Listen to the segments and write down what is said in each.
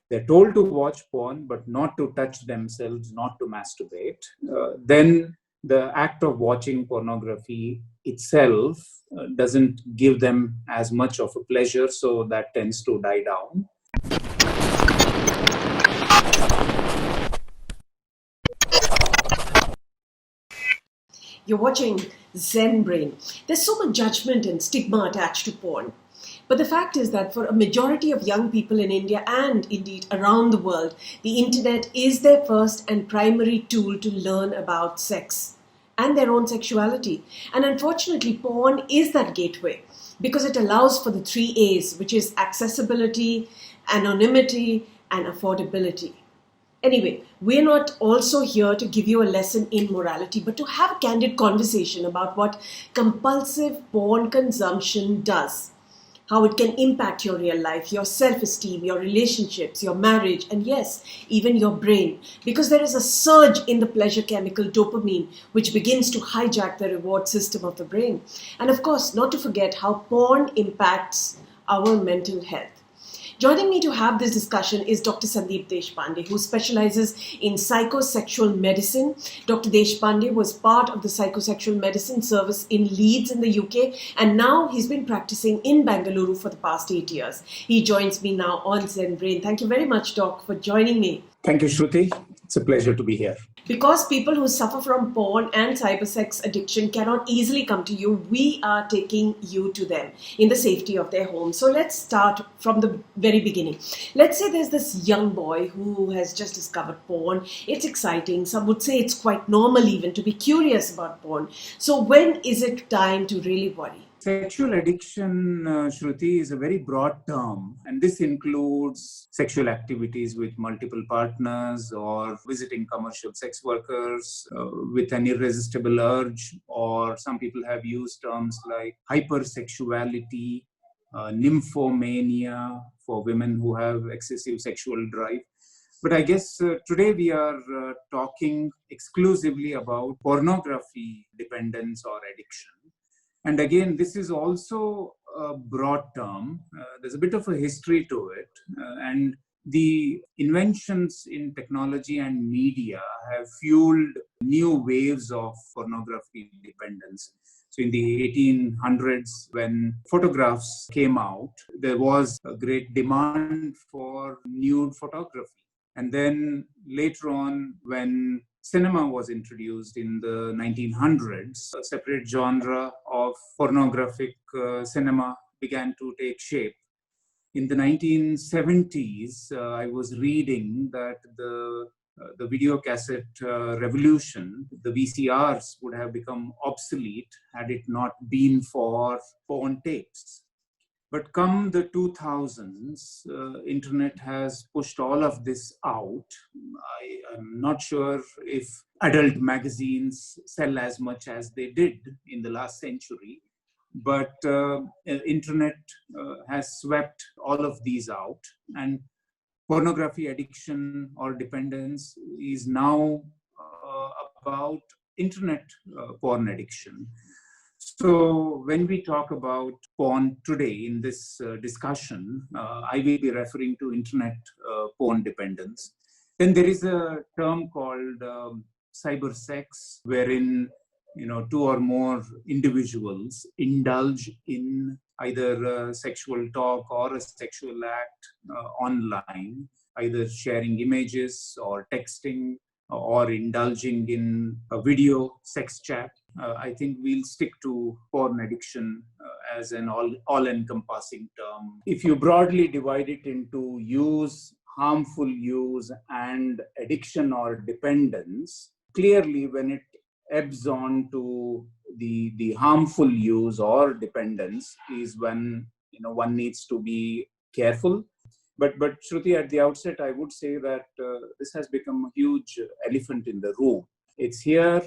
They're told to watch porn, but not to touch themselves, not to masturbate. Then the act of watching pornography itself doesn't give them as much of a pleasure, so that tends to die down. You're watching Zen-Brain. There's so much judgment and stigma attached to porn. But the fact is that for a majority of young people in India and indeed around the world, the internet is their first and primary tool to learn about sex and their own sexuality. And unfortunately, porn is that gateway because it allows for the 3 A's, which is accessibility, anonymity, and affordability. Anyway, we're not also here to give you a lesson in morality, but to have a candid conversation about what compulsive porn consumption does, how it can impact your real life, your self-esteem, your relationships, your marriage, and yes, even your brain. Because there is a surge in the pleasure chemical dopamine, which begins to hijack the reward system of the brain. And of course, not to forget how porn impacts our mental health. Joining me to have this discussion is Dr. Sandip Deshpande, who specializes in psychosexual medicine. Dr. Deshpande was part of the psychosexual medicine service in Leeds in the UK, and now he's been practicing in Bengaluru for the past 8 years. He joins me now on Zen-Brain. Thank you very much, Doc, for joining me. Thank you, Shruti. It's a pleasure to be here. Because people who suffer from porn and cybersex addiction cannot easily come to you, we are taking you to them in the safety of their home. So let's start from the very beginning. Let's say there's this young boy who has just discovered porn. It's exciting. Some would say it's quite normal even to be curious about porn. So when is it time to really worry? Sexual addiction, Shruti, is a very broad term, and this includes sexual activities with multiple partners or visiting commercial sex workers with an irresistible urge, or some people have used terms like hypersexuality, nymphomania for women who have excessive sexual drive. But I guess today we are talking exclusively about pornography dependence or addiction. And again, this is also a broad term. There's a bit of a history to it. And the inventions in technology and media have fueled new waves of pornography dependence. So in the 1800s, when photographs came out, there was a great demand for nude photography. And then later on, when cinema was introduced in the 1900s, a separate genre of pornographic cinema began to take shape. In the 1970s, I was reading that the video cassette revolution, the VCRs, would have become obsolete had it not been for porn tapes. But come the 2000s, internet has pushed all of this out. I'm not sure if adult magazines sell as much as they did in the last century, but internet has swept all of these out, and pornography addiction or dependence is now about internet porn addiction. So when we talk about porn today in this discussion, I will be referring to internet porn dependence. Then there is a term called cybersex, wherein two or more individuals indulge in either sexual talk or a sexual act online, either sharing images or texting or indulging in a video sex chat. I think we'll stick to porn addiction as an all-encompassing term. If you broadly divide it into use, harmful use, and addiction or dependence, clearly when it ebbs on to the harmful use or dependence is when one needs to be careful. But Shruti, at the outset, I would say that this has become a huge elephant in the room. It's here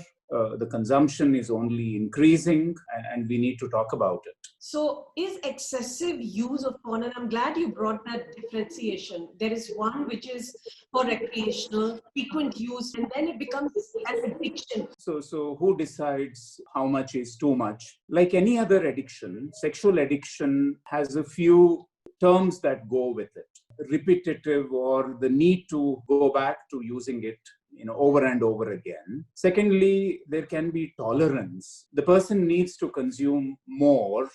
the consumption is only increasing, and we need to talk about it. So is excessive use of porn, and I'm glad you brought that differentiation. There is one which is for recreational, frequent use, and then it becomes an addiction. So who decides how much is too much? Like any other addiction, sexual addiction has a few terms that go with it. Repetitive, or the need to go back to using it over and over again. Secondly, there can be tolerance. The person needs to consume more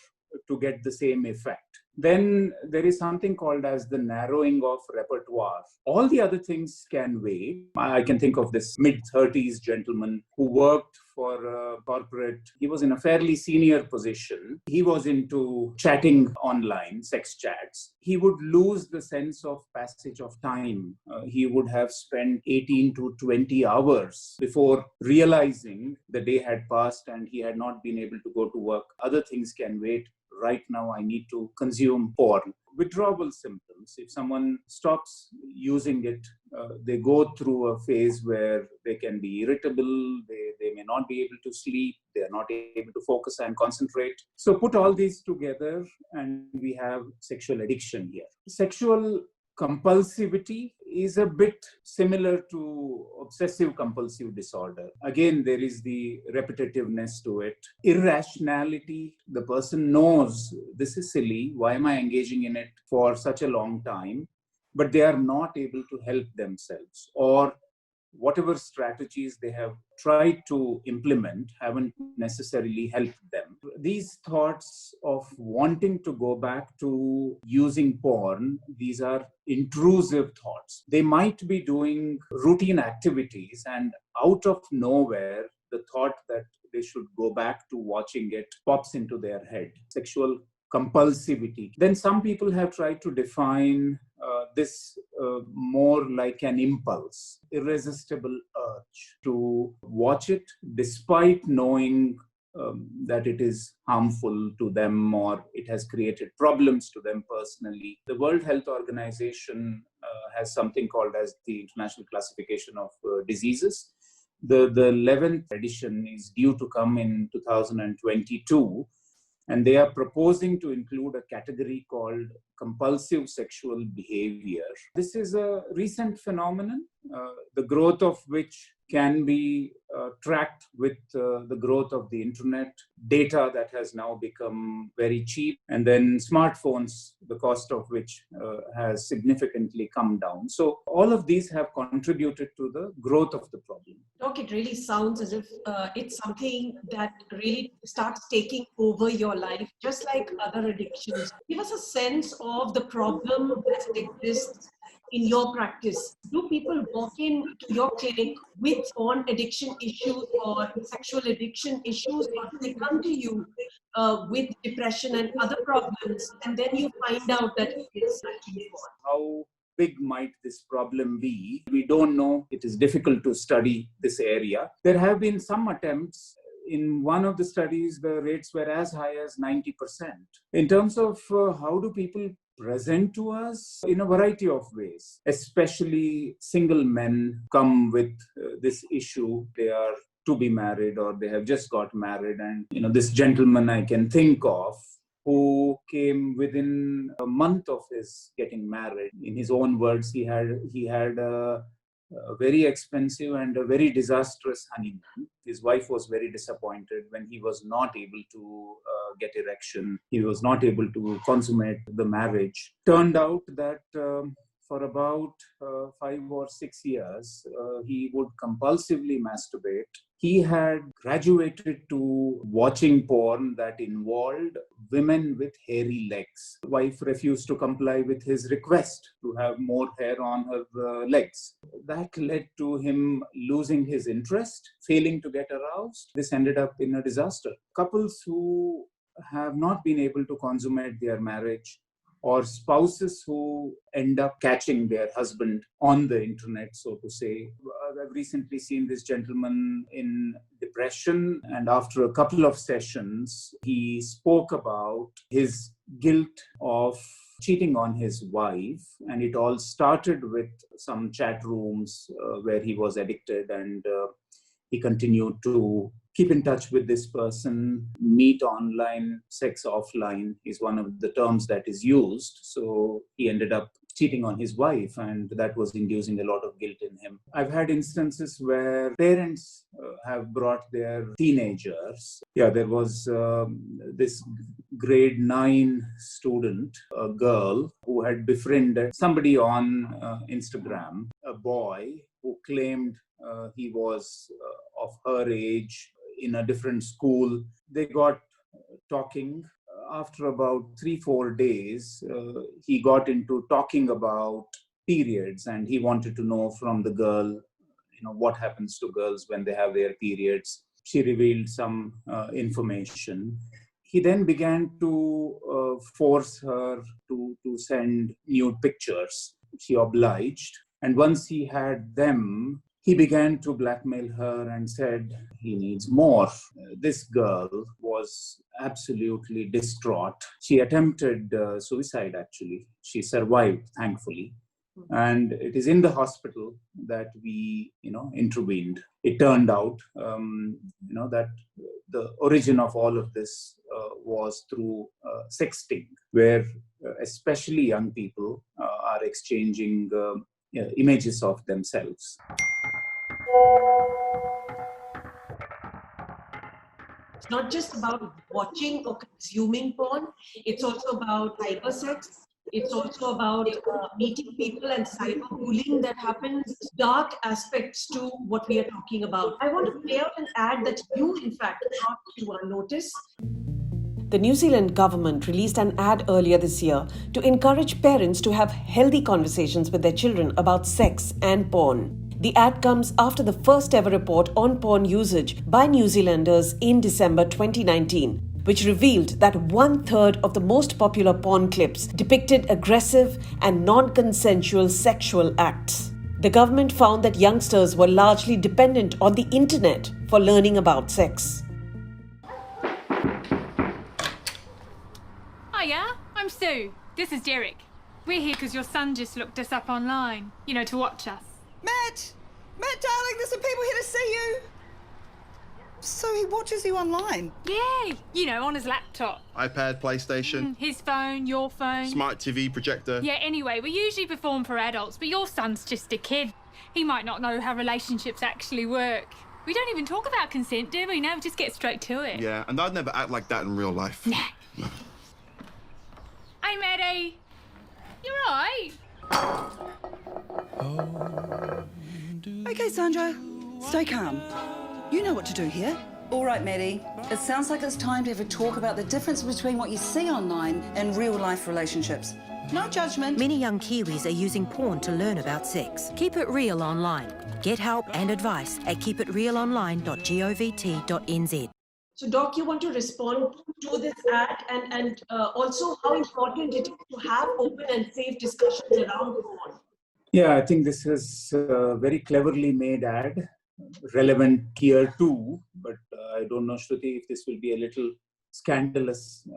to get the same effect. Then there is something called as the narrowing of repertoire. All the other things can wait. I can think of this mid-30s gentleman who worked for a corporate. He was in a fairly senior position. He was into chatting online, sex chats. He would lose the sense of passage of time. He would have spent 18 to 20 hours before realizing the day had passed and he had not been able to go to work. Other things can wait. Right now, I need to consume porn. Withdrawal symptoms. If someone stops using it, they go through a phase where they can be irritable, they may not be able to sleep, they are not able to focus and concentrate. So put all these together and we have sexual addiction here. Sexual compulsivity is a bit similar to obsessive compulsive disorder. Again, there is the repetitiveness to it. Irrationality, the person knows this is silly, why am I engaging in it for such a long time? But they are not able to help themselves, or whatever strategies they have tried to implement haven't necessarily helped them. These thoughts of wanting to go back to using porn, these are intrusive thoughts. They might be doing routine activities and out of nowhere, the thought that they should go back to watching it pops into their head. Sexual compulsivity. Then some people have tried to define this more like an impulse, irresistible urge to watch it despite knowing that it is harmful to them or it has created problems to them personally. The World Health Organization has something called as the International Classification of Diseases. The 11th edition is due to come in 2022. And they are proposing to include a category called compulsive sexual behavior. This is a recent phenomenon, the growth of which can be tracked with the growth of the internet, data that has now become very cheap, and then smartphones, the cost of which has significantly come down. So all of these have contributed to the growth of the problem. Doc, it really sounds as if it's something that really starts taking over your life, just like other addictions. Give us a sense of the problem that exists in your practice. Do people walk in to your clinic with porn addiction issues or sexual addiction issues, or do they come to you with depression and other problems, and then you find out that it's actually porn? How big might this problem be? We don't know. It is difficult to study this area. There have been some attempts. In one of the studies, the rates were as high as 90%. In terms of how do people present to us, in a variety of ways, especially single men come with this issue. They are to be married or they have just got married. And, this gentleman I can think of who came within a month of his getting married. In his own words, he had a very expensive and a very disastrous honeymoon. His wife was very disappointed when he was not able to get erection. He was not able to consummate the marriage. Turned out that for about 5 or 6 years, he would compulsively masturbate. He had graduated to watching porn that involved women with hairy legs. The wife refused to comply with his request to have more hair on her legs. That led to him losing his interest, failing to get aroused. This ended up in a disaster. Couples who have not been able to consummate their marriage, or spouses who end up catching their husband on the internet, so to say. I've recently seen this gentleman in depression, and after a couple of sessions, he spoke about his guilt of cheating on his wife, and it all started with some chat rooms where he was addicted, and he continued to keep in touch with this person, meet online, sex offline is one of the terms that is used. So he ended up cheating on his wife, and that was inducing a lot of guilt in him. I've had instances where parents have brought their teenagers. Yeah, there was this grade 9 student, a girl, who had befriended somebody on Instagram, a boy who claimed he was of her age in a different school. They got talking. After about 3-4 days, he got into talking about periods, and he wanted to know from the girl, what happens to girls when they have their periods. She revealed some information. He then began to force her to send nude pictures. She obliged. And once he had them, he began to blackmail her and said he needs more. This girl was absolutely distraught. She attempted suicide, actually. She survived, thankfully. And it is in the hospital that we, intervened. It turned out, that the origin of all of this was through sexting, where especially young people are exchanging images of themselves. It's not just about watching or consuming porn. It's also about cybersex. It's also about meeting people and cyberbullying that happens. Dark aspects to what we are talking about. I want to play out an ad that you, in fact, brought to our notice. The New Zealand government released an ad earlier this year to encourage parents to have healthy conversations with their children about sex and porn. The ad comes after the first ever report on porn usage by New Zealanders in December 2019, which revealed that 1/3 of the most popular porn clips depicted aggressive and non-consensual sexual acts. The government found that youngsters were largely dependent on the internet for learning about sex. Hiya, I'm Sue. This is Derek. We're here because your son just looked us up online, to watch us. Matt, darling, there's some people here to see you. So he watches you online? Yeah, on his laptop. iPad, PlayStation. His phone, your phone. Smart TV, projector. Yeah, anyway, we usually perform for adults, but your son's just a kid. He might not know how relationships actually work. We don't even talk about consent, do we? No, we just get straight to it. Yeah, and I'd never act like that in real life. Nah. Hey, Maddie. You right? Okay, Sandra, stay calm. You know what to do here. All right, Maddie. It sounds like it's time to have a talk about the difference between what you see online and real-life relationships. No judgment. Many young Kiwis are using porn to learn about sex. Keep it real online. Get help and advice at keepitrealonline.govt.nz. So, Doc, you want to respond to this ad and also how important it is to have open and safe discussions around porn? Yeah, I think this is a very cleverly made ad, relevant here too, but I don't know, Shruti, if this will be a little scandalous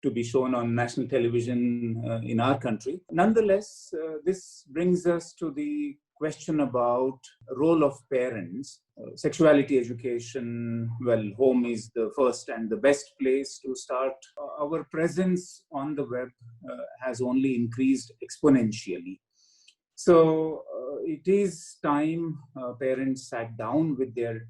to be shown on national television in our country. Nonetheless, this brings us to the question about role of parents. Sexuality education, well, home is the first and the best place to start. Our presence on the web has only increased exponentially. So it is time parents sat down with their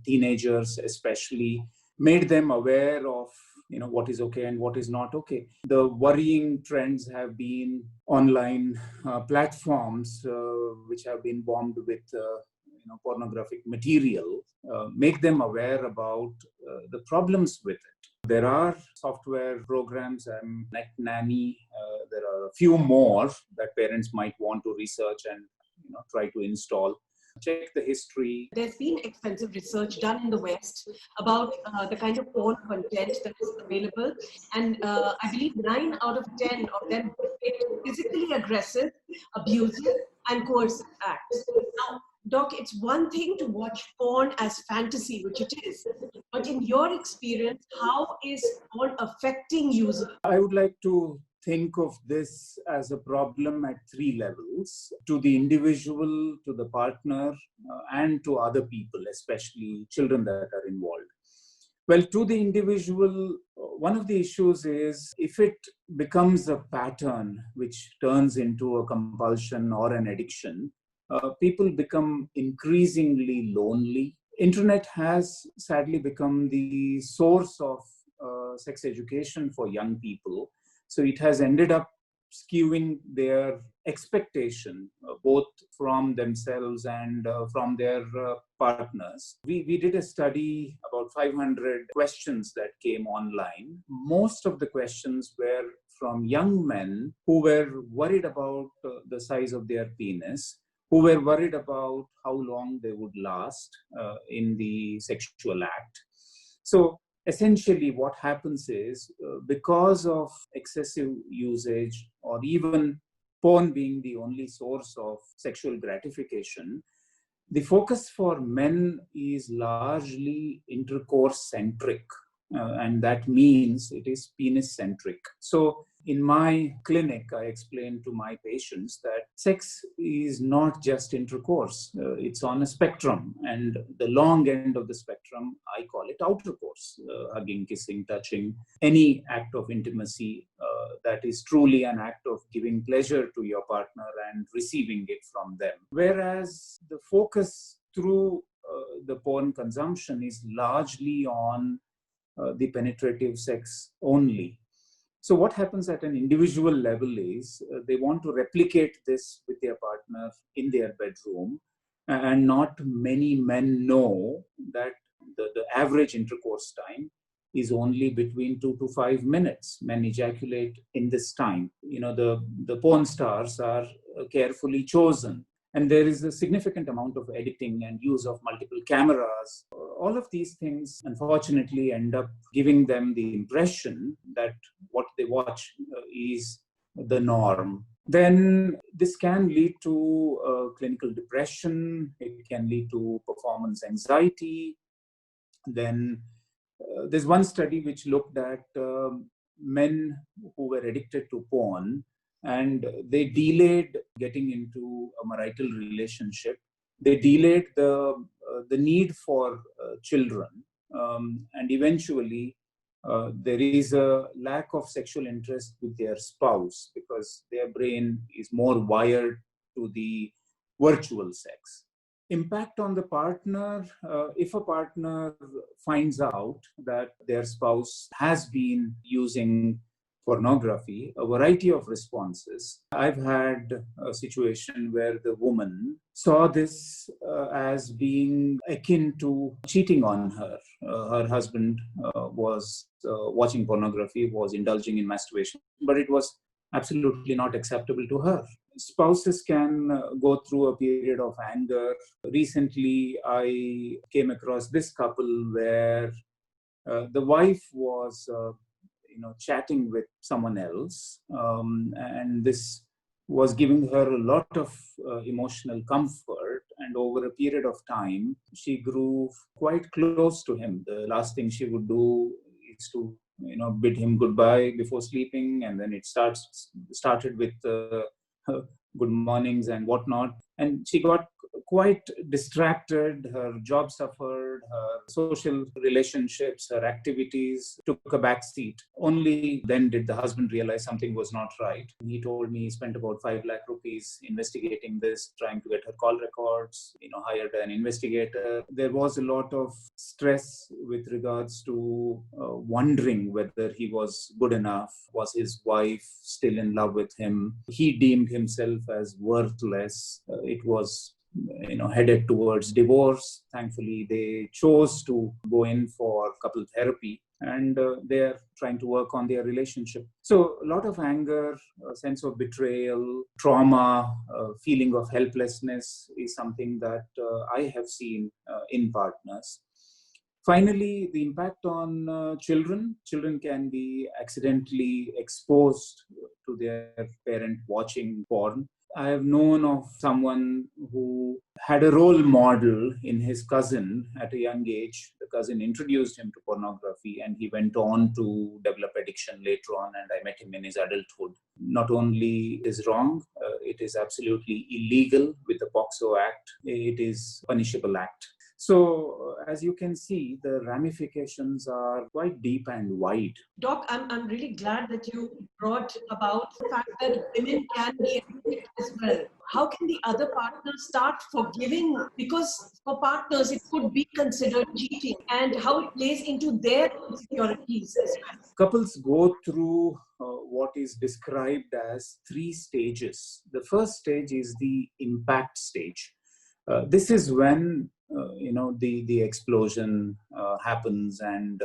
teenagers, especially, made them aware of what is okay and what is not okay. The worrying trends have been online platforms which have been bombed with pornographic material. Make them aware about the problems with it. There are software programs, Net Nanny. There are a few more that parents might want to research and try to install. Check the history. There's been extensive research done in the West about the kind of porn content that is available. And I believe 9 out of 10 of them depict physically aggressive, abusive, and coercive acts. Now, Doc, it's one thing to watch porn as fantasy, which it is. But in your experience, how is porn affecting users? I would like to think of this as a problem at three levels: to the individual, to the partner, and to other people, especially children that are involved. Well, to the individual, one of the issues is if it becomes a pattern which turns into a compulsion or an addiction, people become increasingly lonely. Internet has sadly become the source of sex education for young people. So it has ended up skewing their expectation, both from themselves and from their partners. We did a study, about 500 questions that came online. Most of the questions were from young men who were worried about the size of their penis, who were worried about how long they would last in the sexual act. So essentially what happens is, because of excessive usage or even porn being the only source of sexual gratification, the focus for men is largely intercourse centric, and that means it is penis centric. So in my clinic, I explain to my patients that sex is not just intercourse. It's on a spectrum, and the long end of the spectrum, I call it outercourse, hugging, kissing, touching, any act of intimacy that is truly an act of giving pleasure to your partner and receiving it from them. Whereas the focus through the porn consumption is largely on the penetrative sex only. So what happens at an individual level is they want to replicate this with their partner in their bedroom, and not many men know that the average intercourse time is only between 2 to 5 minutes. Men ejaculate in this time. You know, the porn stars are carefully chosen. And there is a significant amount of editing and use of multiple cameras. All of these things, unfortunately, end up giving them the impression that what they watch is the norm. Then this can lead to clinical depression. It can lead to performance anxiety. Then there's one study which looked at men who were addicted to porn, and they delayed getting into a marital relationship. They delayed the need for children, and eventually there is a lack of sexual interest with their spouse because their brain is more wired to the virtual sex. Impact on the partner: if a partner finds out that their spouse has been using pornography, a variety of responses. I've had a situation where the woman saw this as being akin to cheating on her. Her husband was watching pornography, was indulging in masturbation, but it was absolutely not acceptable to her. Spouses can go through a period of anger. Recently, I came across this couple where the wife was chatting with someone else, and this was giving her a lot of emotional comfort. And over a period of time, she grew quite close to him. The last thing she would do is to bid him goodbye before sleeping, and then it started with good mornings and whatnot. And she got quite distracted. Her job suffered, her social relationships, her activities took a back seat. Only then did the husband realize something was not right. He told me he spent about 5 lakh rupees investigating this, trying to get her call records, hired an investigator. There was a lot of stress with regards to wondering whether he was good enough. Was his wife still in love with him? He deemed himself as worthless. It was headed towards divorce. Thankfully, they chose to go in for couple therapy, and they're trying to work on their relationship. So a lot of anger, a sense of betrayal, trauma, feeling of helplessness is something that I have seen in partners. Finally, the impact on children. Children can be accidentally exposed to their parent watching porn. I have known of someone who had a role model in his cousin at a young age. The cousin introduced him to pornography, and he went on to develop addiction later on, and I met him in his adulthood. Not only is wrong, it is absolutely illegal with the POCSO Act. It is a punishable act. So, as you can see, the ramifications are quite deep and wide. Doc, I'm really glad that you brought about the fact that women can be addicted as well. How can the other partner start forgiving? Because for partners, it could be considered cheating, and how it plays into their insecurities as well. Couples go through what is described as 3 stages. The first stage is the impact stage. This is when the explosion happens and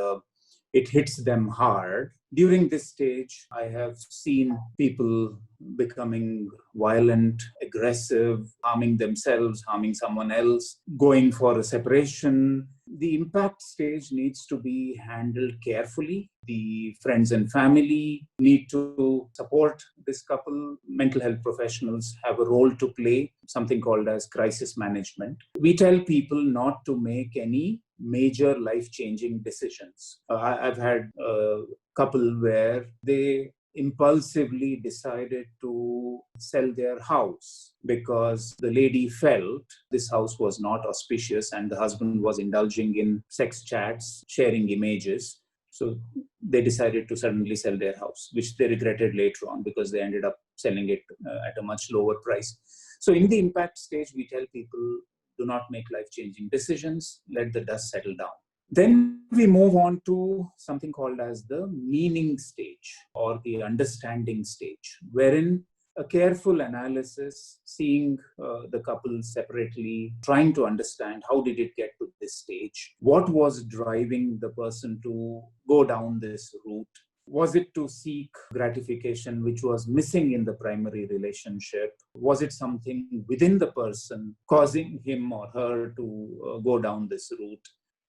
it hits them hard. During this stage, I have seen people becoming violent, aggressive, harming themselves, harming someone else, going for a separation. The impact stage needs to be handled carefully. The friends and family need to support this couple. Mental health professionals have a role to play, something called as crisis management. We tell people not to make any major life-changing decisions. I've had a couple where they impulsively decided to sell their house because the lady felt this house was not auspicious and the husband was indulging in sex chats, sharing images. So they decided to suddenly sell their house, which they regretted later on because they ended up selling it at a much lower price. So in the impact stage, we tell people, do not make life-changing decisions, let the dust settle down. Then we move on to something called as the meaning stage or the understanding stage, wherein a careful analysis, seeing the couple separately, trying to understand how did it get to this stage, what was driving the person to go down this route. Was it to seek gratification which was missing in the primary relationship? Was it something within the person causing him or her to go down this route?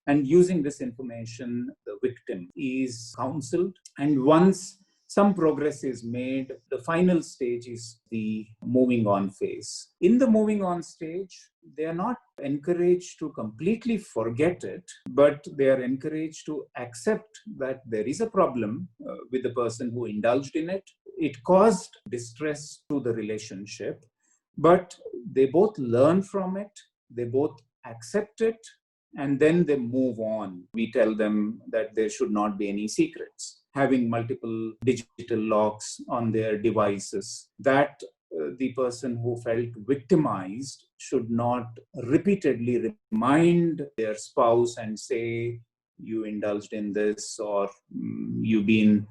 And using this information, the victim is counseled. And once some progress is made, the final stage is the moving on phase. In the moving on stage, they are not encouraged to completely forget it, but they are encouraged to accept that there is a problem with the person who indulged in it. It caused distress to the relationship, but they both learn from it, they both accept it, and then they move on. We tell them that there should not be any secrets. Having multiple digital locks on their devices, that the person who felt victimized should not repeatedly remind their spouse and say, you indulged in this, or you've been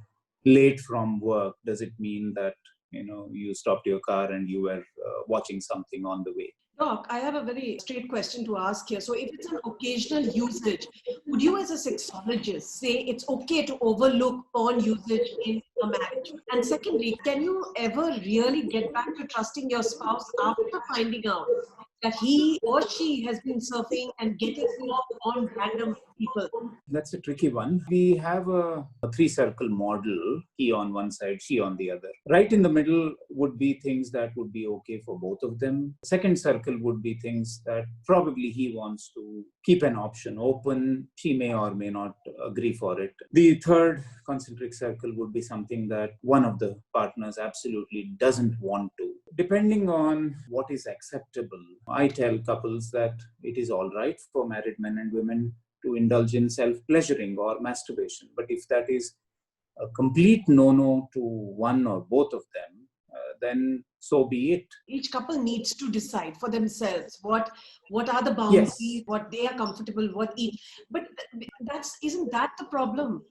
late from work. Does it mean that you stopped your car and you were watching something on the way? Doc, I have a very straight question to ask here. So if it's an occasional usage, would you as a sexologist say it's okay to overlook porn usage in a marriage? And secondly, can you ever really get back to trusting your spouse after finding out that he or she has been surfing and getting hooked on random people? That's a tricky one. We have a 3-circle model, he on one side, she on the other. Right in the middle would be things that would be okay for both of them. Second circle would be things that probably he wants to keep an option open. She may or may not agree for it. The third concentric circle would be something that one of the partners absolutely doesn't want to. Depending on what is acceptable, I tell couples that it is all right for married men and women to indulge in self-pleasuring or masturbation. But if that is a complete no-no to one or both of them, then so be it. Each couple needs to decide for themselves what are the boundaries, Yes. what they are comfortable, what each. But isn't that the problem?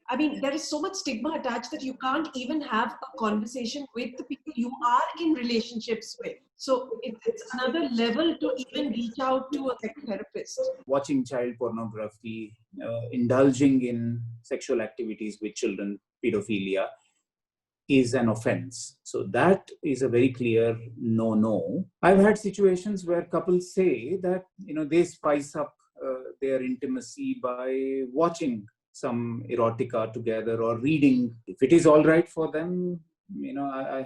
I mean, there is so much stigma attached that you can't even have a conversation with the people you are in relationships with. So it's another level to even reach out to a therapist. Watching child pornography, indulging in sexual activities with children, pedophilia, is an offense. So that is a very clear no-no. I've had situations where couples say that, they spice up their intimacy by watching some erotica together or reading. If it is all right for them, I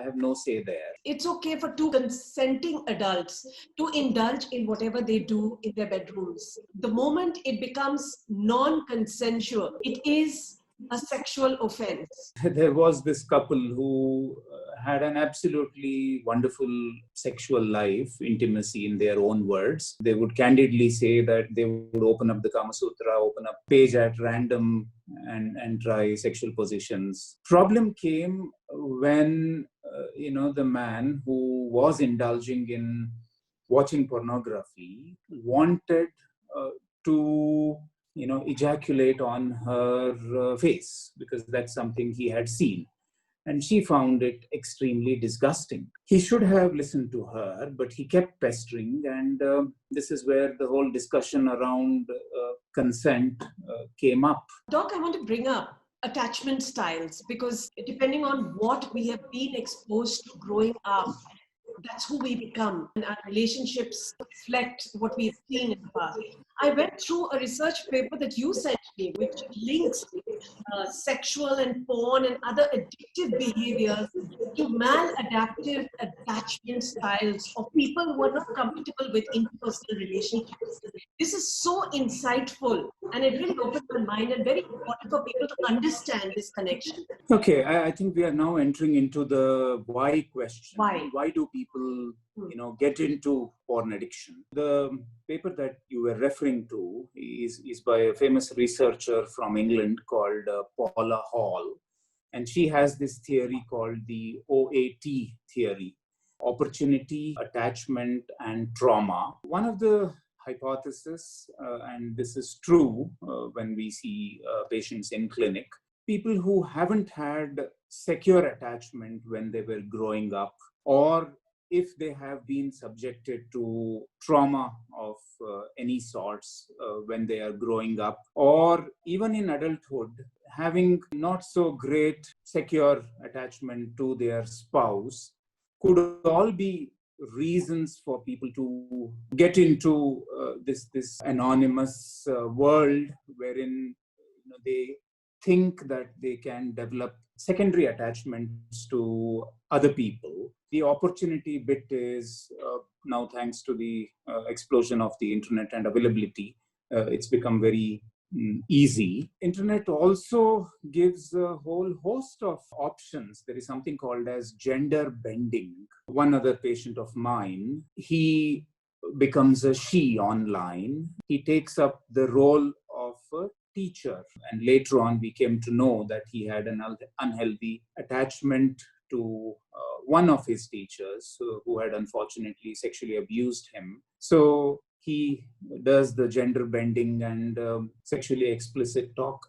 have no say there. It's okay for two consenting adults to indulge in whatever they do in their bedrooms. The moment it becomes non-consensual, it is a sexual offense. There was this couple who had an absolutely wonderful sexual life, intimacy in their own words. They would candidly say that they would open up the Kama Sutra, open up page at random and try sexual positions. Problem came when, the man who was indulging in watching pornography wanted to ejaculate on her face, because that's something he had seen. And she found it extremely disgusting. He should have listened to her, but he kept pestering. And this is where the whole discussion around consent came up. Doc, I want to bring up attachment styles, because depending on what we have been exposed to growing up, that's who we become, and our relationships reflect what we've seen in the past. I went through a research paper that you sent me, which links sexual and porn and other addictive behaviors to maladaptive attachment styles of people who are not comfortable with interpersonal relationships. This is so insightful, and it really opened my mind and very important for people to understand this connection. Okay, I think we are now entering into the why question. Why? Why do people, get into porn addiction? The paper that you were referring to is by a famous researcher from England called Paula Hall. And she has this theory called the OAT theory: opportunity, attachment, and trauma. One of the hypotheses, and this is true when we see patients in clinic, people who haven't had secure attachment when they were growing up, or if they have been subjected to trauma of any sorts when they are growing up, or even in adulthood, having not so great secure attachment to their spouse, could all be reasons for people to get into this anonymous world wherein they think that they can develop secondary attachments to other people. The opportunity bit is now, thanks to the explosion of the internet and availability, it's become very easy. Internet also gives a whole host of options. There is something called as gender bending. One other patient of mine, he becomes a she online. He takes up the role of a teacher, and later on we came to know that he had an unhealthy attachment to one of his teachers who had unfortunately sexually abused him. So he does the gender bending and sexually explicit talk.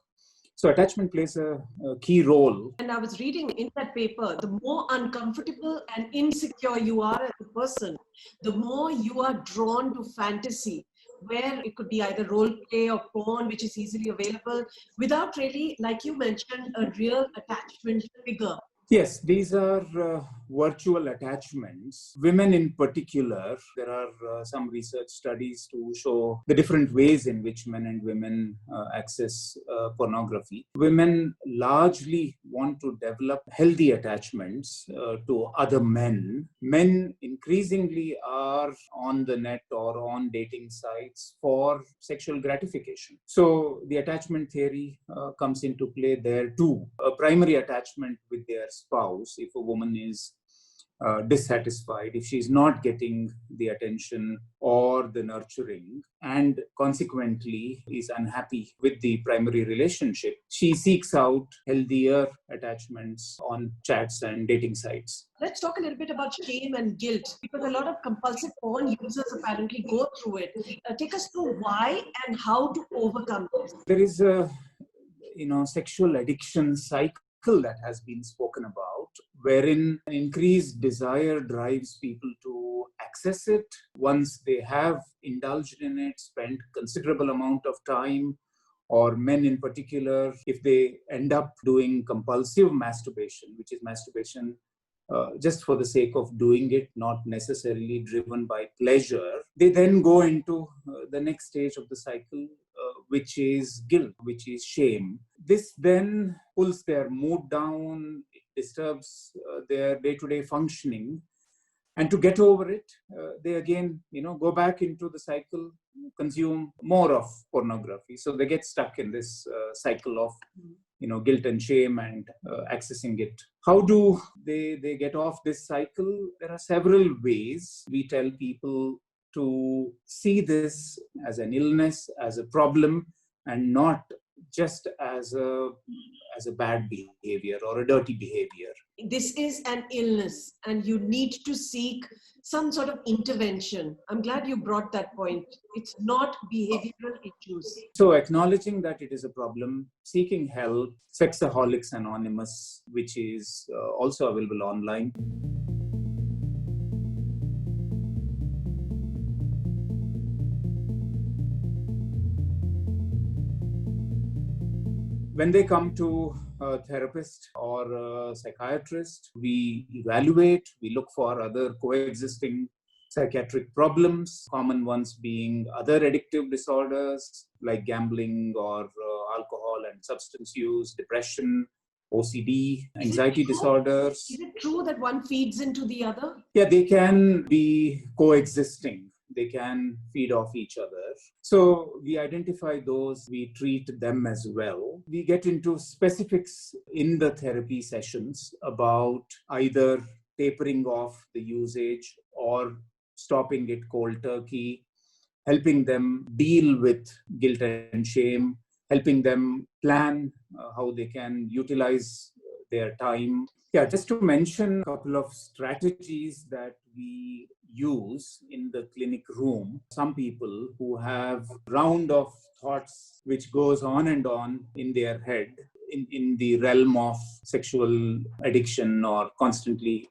So attachment plays a key role. And I was reading in that paper, the more uncomfortable and insecure you are as a person, the more you are drawn to fantasy, where it could be either role play or porn, which is easily available, without really, like you mentioned, a real attachment figure. Yes, these are virtual attachments. Women in particular, there are some research studies to show the different ways in which men and women access pornography. Women largely want to develop healthy attachments to other men. Men increasingly are on the net or on dating sites for sexual gratification. So the attachment theory comes into play there too. A primary attachment with their spouse, if a woman is dissatisfied, if she's not getting the attention or the nurturing, and consequently is unhappy with the primary relationship, she seeks out healthier attachments on chats and dating sites. Let's talk a little bit about shame and guilt, because a lot of compulsive porn users apparently go through it. Take us through why and how to overcome this. There is a sexual addiction cycle that has been spoken about, wherein an increased desire drives people to access it. Once they have indulged in it, spent considerable amount of time, or men in particular, if they end up doing compulsive masturbation, which is masturbation just for the sake of doing it, not necessarily driven by pleasure, they then go into the next stage of the cycle, which is guilt, which is shame. This then pulls their mood down, it disturbs their day-to-day functioning. And to get over it, they again, go back into the cycle, consume more of pornography. So they get stuck in this cycle of, guilt and shame and accessing it. How do they get off this cycle? There are several ways. We tell people to see this as an illness, as a problem, and not just as a bad behavior or a dirty behavior. This is an illness and you need to seek some sort of intervention. I'm glad you brought that point. It's not behavioral issues. So acknowledging that it is a problem, seeking help, Sexaholics Anonymous, which is also available online. When they come to a therapist or a psychiatrist, we evaluate, we look for other coexisting psychiatric problems, common ones being other addictive disorders like gambling or alcohol and substance use, depression, OCD, anxiety disorders. Is it true that one feeds into the other? Yeah, they can be coexisting. They can feed off each other. So we identify those, we treat them as well. We get into specifics in the therapy sessions about either tapering off the usage or stopping it cold turkey, helping them deal with guilt and shame, helping them plan how they can utilize their time. Yeah, just to mention a couple of strategies that we use in the clinic room. Some people who have round of thoughts which goes on and on in their head in the realm of sexual addiction or constantly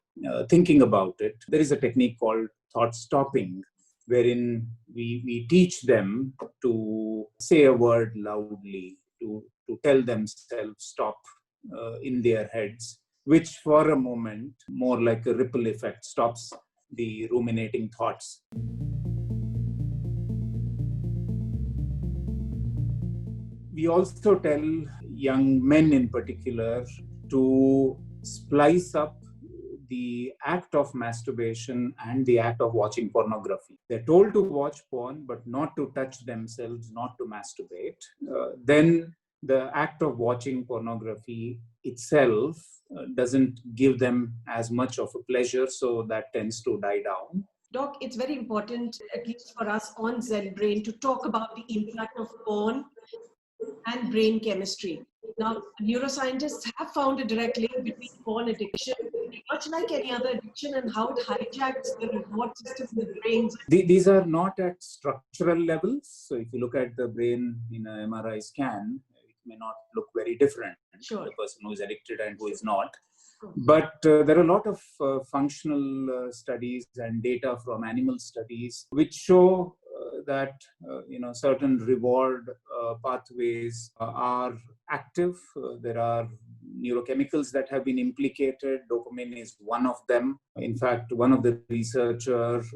thinking about it. There is a technique called thought stopping, wherein we teach them to say a word loudly, to tell themselves stop in their heads, which for a moment, more like a ripple effect, stops the ruminating thoughts. We also tell young men in particular to splice up the act of masturbation and the act of watching pornography. They're told to watch porn, but not to touch themselves, not to masturbate. Then the act of watching pornography itself doesn't give them as much of a pleasure, so that tends to die down. Doc, it's very important, at least for us on Zen-Brain, to talk about the impact of porn and brain chemistry. Now, neuroscientists have found a direct link between porn addiction, much like any other addiction, and how it hijacks the reward system in the brain. These are not at structural levels. So if you look at the brain in an MRI scan, it may not look very different. Sure. The person who is addicted and who is not. But there are a lot of functional studies and data from animal studies which show that certain reward pathways are active. There are neurochemicals that have been implicated. Dopamine is one of them. In fact, one of the researchers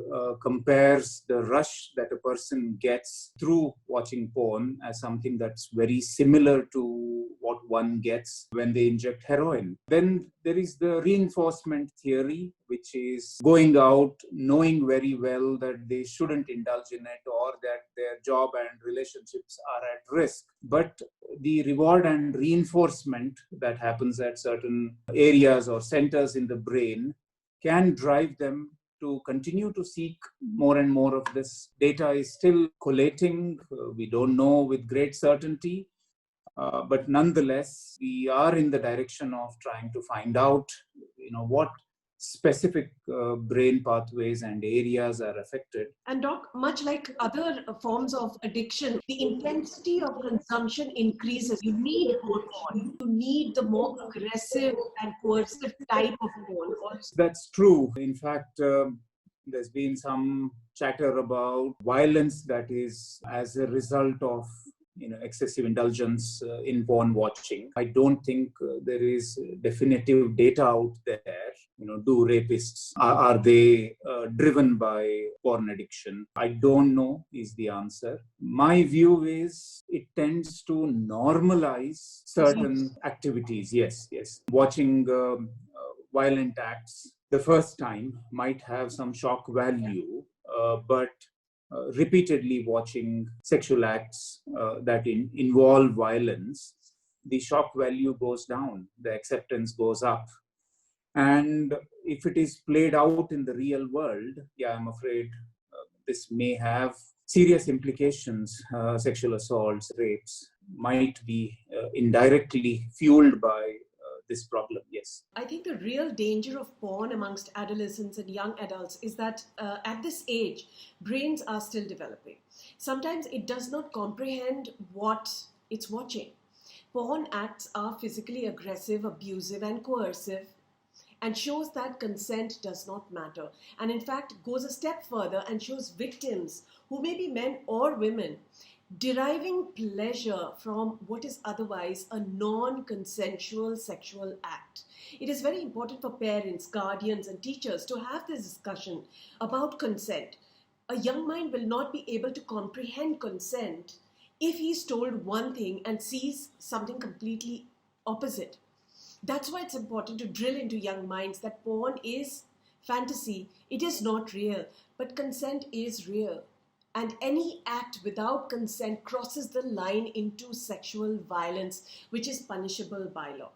compares the rush that a person gets through watching porn as something that's very similar to what one gets when they inject heroin. Then there is the reinforcement theory, which is going out knowing very well that they shouldn't indulge in it or that their job and relationships are at risk. But the reward and reinforcement that happens at certain areas or centers in the brain can drive them to continue to seek more and more of this. Data is still collating. We don't know with great certainty. But nonetheless, we are in the direction of trying to find out, what specific brain pathways and areas are affected. And Doc, much like other forms of addiction, the intensity of consumption increases. You need more porn. You need the more aggressive and coercive type of porn. That's true. In fact, there's been some chatter about violence that is as a result of excessive indulgence in porn watching. I don't think there is definitive data out there. Do rapists, are they driven by porn addiction? I don't know is the answer. My view is it tends to normalize certain activities. Yes. Watching violent acts the first time might have some shock value, but repeatedly watching sexual acts that involve violence, the shock value goes down, the acceptance goes up. And if it is played out in the real world, I'm afraid this may have serious implications. Sexual assaults, rapes might be indirectly fueled by this problem, yes. I think the real danger of porn amongst adolescents and young adults is that at this age, brains are still developing. Sometimes it does not comprehend what it's watching. Porn acts are physically aggressive, abusive, and coercive, and shows that consent does not matter. And in fact, goes a step further and shows victims, who may be men or women, deriving pleasure from what is otherwise a non-consensual sexual act. It is very important for parents, guardians, and teachers to have this discussion about consent. A young mind will not be able to comprehend consent if he's told one thing and sees something completely opposite. That's why it's important to drill into young minds that porn is fantasy. It is not real, but consent is real. And any act without consent crosses the line into sexual violence, which is punishable by law.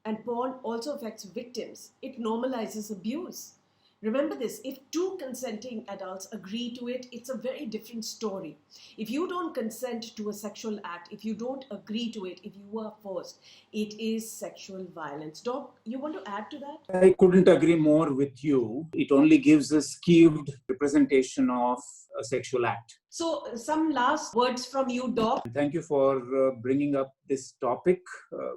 And porn also affects victims. It normalizes abuse. Remember this, if two consenting adults agree to it, it's a very different story. If you don't consent to a sexual act, if you don't agree to it, if you are forced, it is sexual violence. Doc, you want to add to that? I couldn't agree more with you. It only gives a skewed representation of a sexual act. So, some last words from you, Doc. Thank you for bringing up this topic,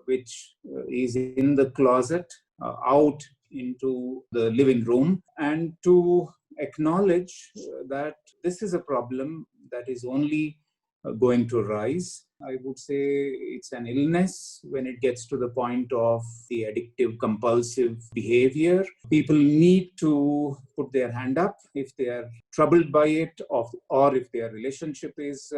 which is in the closet, out into the living room, and to acknowledge that this is a problem that is only going to rise. I would say it's an illness when it gets to the point of the addictive compulsive behavior. People need to put their hand up if they are troubled by it, or if their relationship is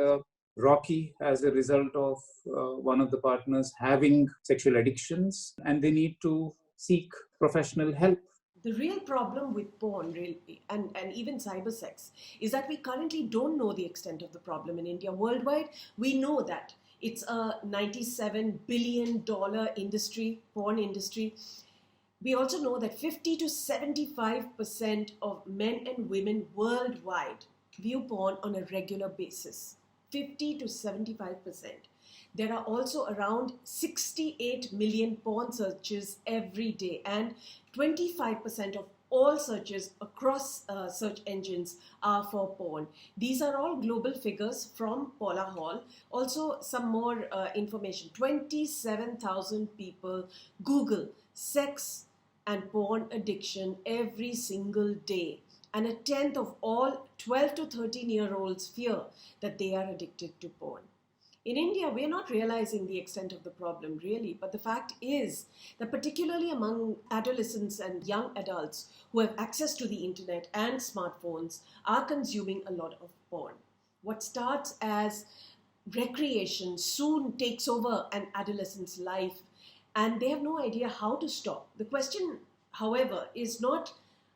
rocky as a result of one of the partners having sexual addictions, and they need to seek professional help. The real problem with porn really, and even cybersex is that we currently don't know the extent of the problem in India. Worldwide, we know that it's a $97 billion industry, porn industry. We also know that 50 to 75% of men and women worldwide view porn on a regular basis. 50 to 75%. There are also around 68 million porn searches every day, and 25% of all searches across search engines are for porn. These are all global figures from Paula Hall. Also, some more information. 27,000 people Google sex and porn addiction every single day. And a tenth of all 12 to 13-year-olds fear that they are addicted to porn. In India, we're not realizing the extent of the problem, really. But the fact is that particularly among adolescents and young adults who have access to the internet and smartphones are consuming a lot of porn. What starts as recreation soon takes over an adolescent's life, and they have no idea how to stop. The question, however, is not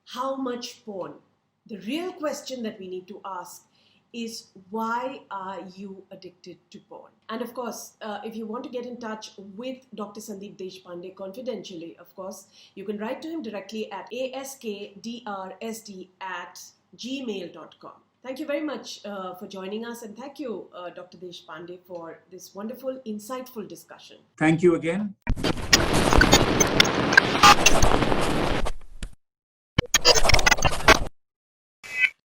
how much porn. The real question that we need to ask is, why are you addicted to porn? And of course, if you want to get in touch with Dr. Sandip Deshpande confidentially, of course, you can write to him directly at askdrsd@gmail.com. Thank you very much for joining us, and thank you, Dr. Deshpande, for this wonderful, insightful discussion. Thank you again.